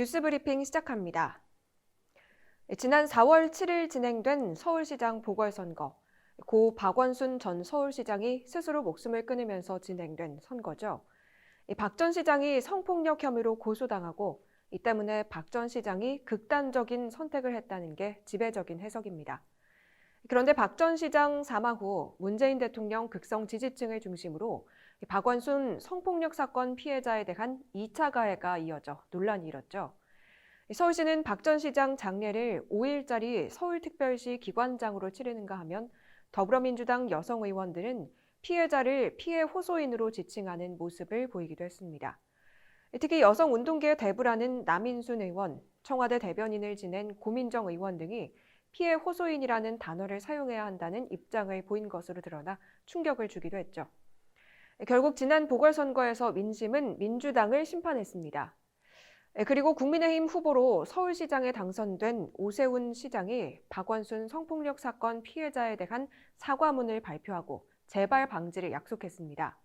뉴스 브리핑 시작합니다. 지난 4월 7일 진행된 서울시장 보궐선거. 고 박원순 전 서울시장이 스스로 목숨을 끊으면서 진행된 선거죠. 박 전 시장이 성폭력 혐의로 고소당하고 이 때문에 박 전 시장이 극단적인 선택을 했다는 게 지배적인 해석입니다. 그런데 박 전 시장 사망 후 문재인 대통령 극성 지지층을 중심으로 박원순 성폭력 사건 피해자에 대한 2차 가해가 이어져 논란이 일었죠. 서울시는 박 전 시장 장례를 5일짜리 서울특별시 기관장으로 치르는가 하면 더불어민주당 여성 의원들은 피해자를 피해 호소인으로 지칭하는 모습을 보이기도 했습니다. 특히 여성운동계의 대부라는 남인순 의원, 청와대 대변인을 지낸 고민정 의원 등이 피해 호소인이라는 단어를 사용해야 한다는 입장을 보인 것으로 드러나 충격을 주기도 했죠. 결국 지난 보궐선거에서 민심은 민주당을 심판했습니다. 그리고 국민의힘 후보로 서울시장에 당선된 오세훈 시장이 박원순 성폭력 사건 피해자에 대한 사과문을 발표하고 재발 방지를 약속했습니다.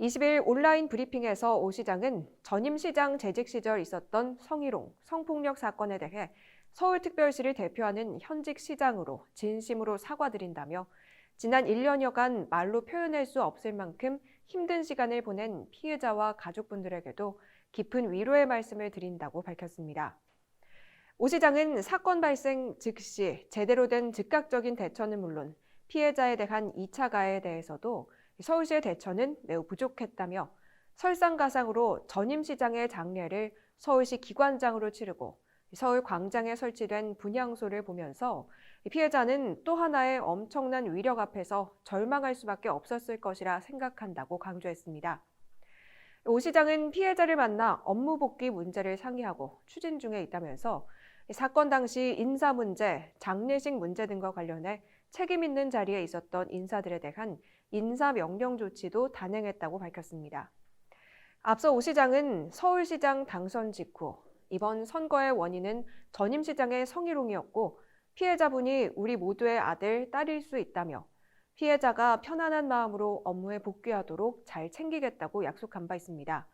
20일 온라인 브리핑에서 오 시장은 전임 시장 재직 시절 있었던 성희롱, 성폭력 사건에 대해 서울특별시를 대표하는 현직 시장으로 진심으로 사과드린다며 지난 1년여간 말로 표현할 수 없을 만큼 힘든 시간을 보낸 피해자와 가족분들에게도 깊은 위로의 말씀을 드린다고 밝혔습니다. 오 시장은 사건 발생 즉시 제대로 된 즉각적인 대처는 물론 피해자에 대한 2차 가해에 대해서도 서울시의 대처는 매우 부족했다며 설상가상으로 전임 시장의 장례를 서울시 기관장으로 치르고 서울 광장에 설치된 분향소를 보면서 피해자는 또 하나의 엄청난 위력 앞에서 절망할 수밖에 없었을 것이라 생각한다고 강조했습니다. 오 시장은 피해자를 만나 업무 복귀 문제를 상의하고 추진 중에 있다면서 사건 당시 인사 문제, 장례식 문제 등과 관련해 책임 있는 자리에 있었던 인사들에 대한 인사 명령 조치도 단행했다고 밝혔습니다. 앞서 오 시장은 서울시장 당선 직후 이번 선거의 원인은 전임 시장의 성희롱이었고 피해자분이 우리 모두의 아들, 딸일 수 있다며 피해자가 편안한 마음으로 업무에 복귀하도록 잘 챙기겠다고 약속한 바 있습니다.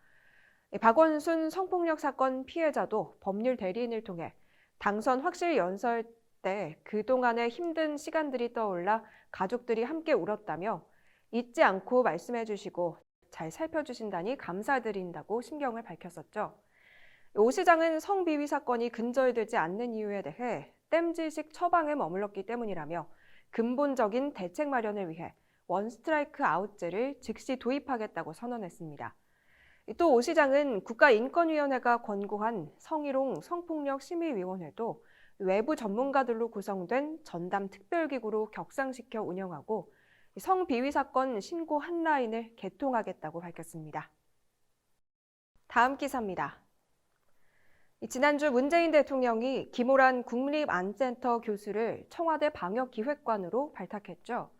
박원순 성폭력 사건 피해자도 법률 대리인을 통해 당선 확실 연설 때 그동안의 힘든 시간들이 떠올라 가족들이 함께 울었다며 잊지 않고 말씀해 주시고 잘 살펴주신다니 감사드린다고 심경을 밝혔었죠. 오 시장은 성비위 사건이 근절되지 않는 이유에 대해 땜질식 처방에 머물렀기 때문이라며 근본적인 대책 마련을 위해 원스트라이크 아웃제를 즉시 도입하겠다고 선언했습니다. 또 오 시장은 국가인권위원회가 권고한 성희롱 성폭력 심의위원회도 외부 전문가들로 구성된 전담 특별기구로 격상시켜 운영하고 성비위 사건 신고 한라인을 개통하겠다고 밝혔습니다. 다음 기사입니다. 지난주 문재인 대통령이 김오란 국립안센터 교수를 청와대 방역기획관으로 발탁했죠.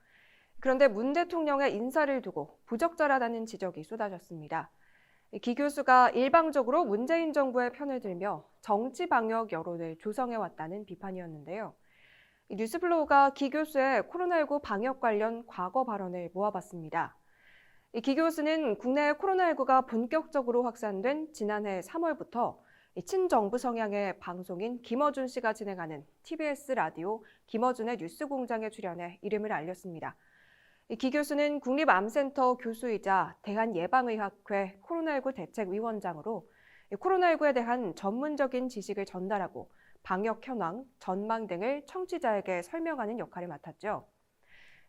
그런데 문 대통령의 인사를 두고 부적절하다는 지적이 쏟아졌습니다. 기 교수가 일방적으로 문재인 정부의 편을 들며 정치 방역 여론을 조성해왔다는 비판이었는데요. 뉴스플로우가 기 교수의 코로나19 방역 관련 과거 발언을 모아봤습니다. 기 교수는 국내 코로나19가 본격적으로 확산된 지난해 3월부터 친정부 성향의 방송인 김어준 씨가 진행하는 TBS 라디오 김어준의 뉴스공장에 출연해 이름을 알렸습니다. 기 교수는 국립암센터 교수이자 대한예방의학회 코로나19 대책위원장으로 코로나19에 대한 전문적인 지식을 전달하고 방역 현황, 전망 등을 청취자에게 설명하는 역할을 맡았죠.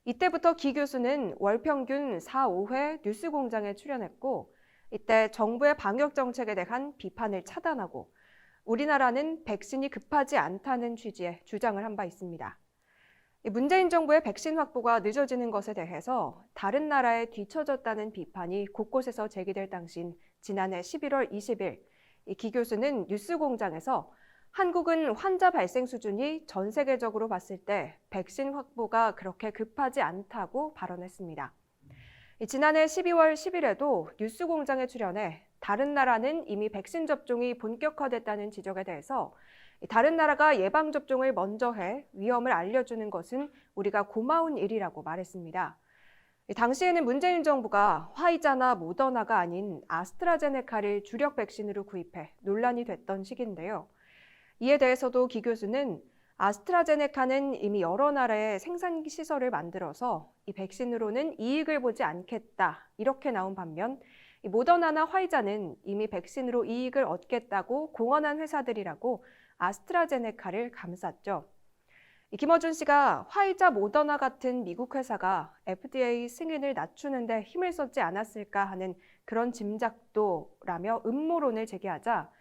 이때부터 기 교수는 월 평균 4, 5회 뉴스공장에 출연했고 이때 정부의 방역 정책에 대한 비판을 차단하고 우리나라는 백신이 급하지 않다는 취지의 주장을 한 바 있습니다. 문재인 정부의 백신 확보가 늦어지는 것에 대해서 다른 나라에 뒤처졌다는 비판이 곳곳에서 제기될 당시인 지난해 11월 20일 기 교수는 뉴스공장에서 한국은 환자 발생 수준이 전 세계적으로 봤을 때 백신 확보가 그렇게 급하지 않다고 발언했습니다. 지난해 12월 10일에도 뉴스공장에 출연해 다른 나라는 이미 백신 접종이 본격화됐다는 지적에 대해서 다른 나라가 예방접종을 먼저 해 위험을 알려주는 것은 우리가 고마운 일이라고 말했습니다. 당시에는 문재인 정부가 화이자나 모더나가 아닌 아스트라제네카를 주력 백신으로 구입해 논란이 됐던 시기인데요. 이에 대해서도 기 교수는 아스트라제네카는 이미 여러 나라의 생산 시설을 만들어서 이 백신으로는 이익을 보지 않겠다 이렇게 나온 반면 이 모더나나 화이자는 이미 백신으로 이익을 얻겠다고 공언한 회사들이라고 아스트라제네카를 감쌌죠. 김어준 씨가 화이자, 모더나 같은 미국 회사가 FDA 승인을 낮추는 데 힘을 썼지 않았을까 하는 그런 짐작도라며 음모론을 제기하자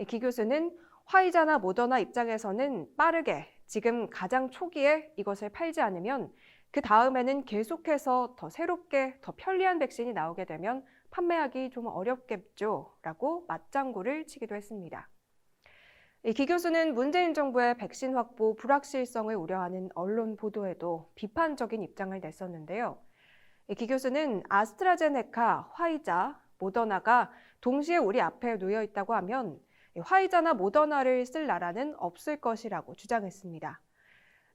기 교수는 화이자나 모더나 입장에서는 빠르게 지금 가장 초기에 이것을 팔지 않으면 그 다음에는 계속해서 더 새롭게 더 편리한 백신이 나오게 되면 판매하기 좀 어렵겠죠 라고 맞장구를 치기도 했습니다. 기 교수는 문재인 정부의 백신 확보 불확실성을 우려하는 언론 보도에도 비판적인 입장을 냈었는데요. 기 교수는 아스트라제네카, 화이자, 모더나가 동시에 우리 앞에 놓여 있다고 하면 화이자나 모더나를 쓸 나라는 없을 것이라고 주장했습니다.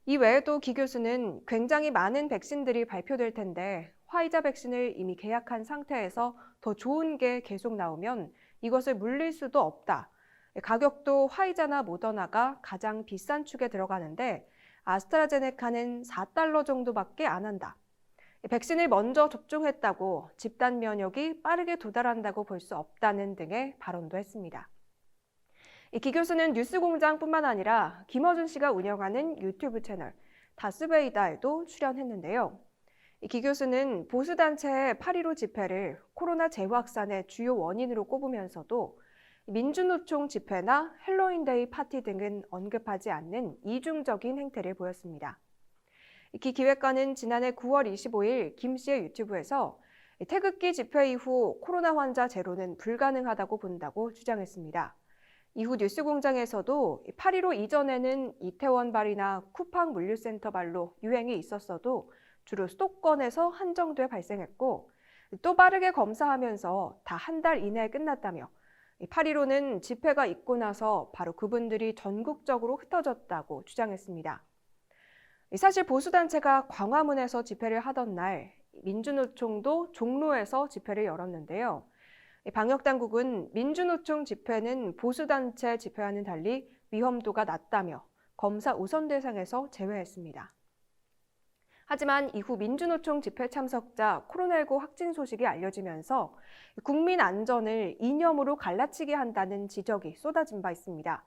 이 외에도 기 교수는 굉장히 많은 백신들이 발표될 텐데 화이자 백신을 이미 계약한 상태에서 더 좋은 게 계속 나오면 이것을 물릴 수도 없다. 가격도 화이자나 모더나가 가장 비싼 축에 들어가는데 아스트라제네카는 $4 정도밖에 안 한다. 백신을 먼저 접종했다고 집단 면역이 빠르게 도달한다고 볼 수 없다는 등의 발언도 했습니다. 기 교수는 뉴스공장뿐만 아니라 김어준 씨가 운영하는 유튜브 채널 다스베이다에도 출연했는데요. 기 교수는 보수단체의 8.15 집회를 코로나 재확산의 주요 원인으로 꼽으면서도 민주노총 집회나 헬로윈데이 파티 등은 언급하지 않는 이중적인 행태를 보였습니다. 기 기획관은 지난해 9월 25일 김 씨의 유튜브에서 태극기 집회 이후 코로나 환자 제로는 불가능하다고 본다고 주장했습니다. 이후 뉴스공장에서도 8.15 이전에는 이태원 발이나 쿠팡 물류센터 발로 유행이 있었어도 주로 수도권에서 한정돼 발생했고 또 빠르게 검사하면서 다 한 달 이내에 끝났다며 8.15는 집회가 있고 나서 바로 그분들이 전국적으로 흩어졌다고 주장했습니다. 사실 보수단체가 광화문에서 집회를 하던 날 민주노총도 종로에서 집회를 열었는데요. 방역당국은 민주노총 집회는 보수단체 집회와는 달리 위험도가 낮다며 검사 우선 대상에서 제외했습니다. 하지만 이후 민주노총 집회 참석자 코로나19 확진 소식이 알려지면서 국민 안전을 이념으로 갈라치게 한다는 지적이 쏟아진 바 있습니다.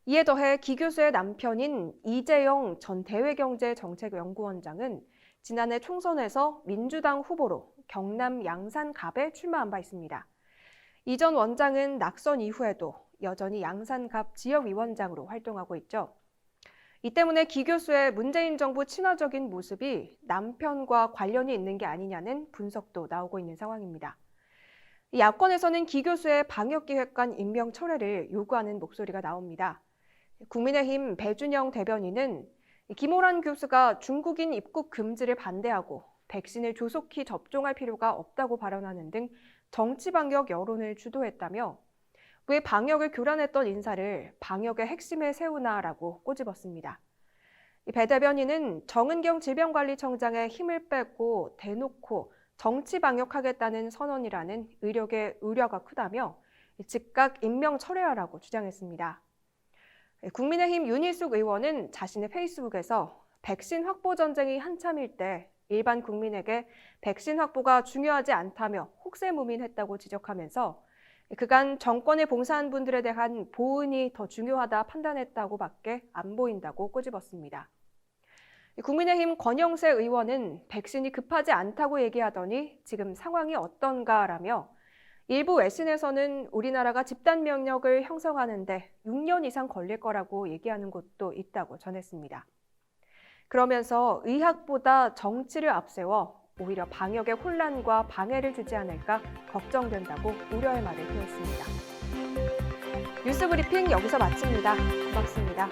이에 더해 기 교수의 남편인 이재영 전 대외경제정책연구원장은 지난해 총선에서 민주당 후보로 경남 양산갑에 출마한 바 있습니다. 이 전 원장은 낙선 이후에도 여전히 양산갑 지역위원장으로 활동하고 있죠. 이 때문에 기 교수의 문재인 정부 친화적인 모습이 남편과 관련이 있는 게 아니냐는 분석도 나오고 있는 상황입니다. 야권에서는 기 교수의 방역기획관 임명 철회를 요구하는 목소리가 나옵니다. 국민의힘 배준영 대변인은 김호란 교수가 중국인 입국 금지를 반대하고 백신을 조속히 접종할 필요가 없다고 발언하는 등 정치 방역 여론을 주도했다며 왜 방역을 교란했던 인사를 방역의 핵심에 세우나라고 꼬집었습니다. 배 대변인은 정은경 질병관리청장의 힘을 빼고 대놓고 정치 방역하겠다는 선언이라는 의력의 우려가 크다며 즉각 임명 철회하라고 주장했습니다. 국민의힘 윤희숙 의원은 자신의 페이스북에서 백신 확보 전쟁이 한참일 때 일반 국민에게 백신 확보가 중요하지 않다며 혹세무민했다고 지적하면서 그간 정권에 봉사한 분들에 대한 보은이 더 중요하다 판단했다고밖에 안 보인다고 꼬집었습니다. 국민의힘 권영세 의원은 백신이 급하지 않다고 얘기하더니 지금 상황이 어떤가라며 일부 외신에서는 우리나라가 집단 면역을 형성하는데 6년 이상 걸릴 거라고 얘기하는 곳도 있다고 전했습니다. 그러면서 의학보다 정치를 앞세워 오히려 방역에 혼란과 방해를 주지 않을까 걱정된다고 우려의 말을 표했습니다. 뉴스브리핑 여기서 마칩니다. 고맙습니다.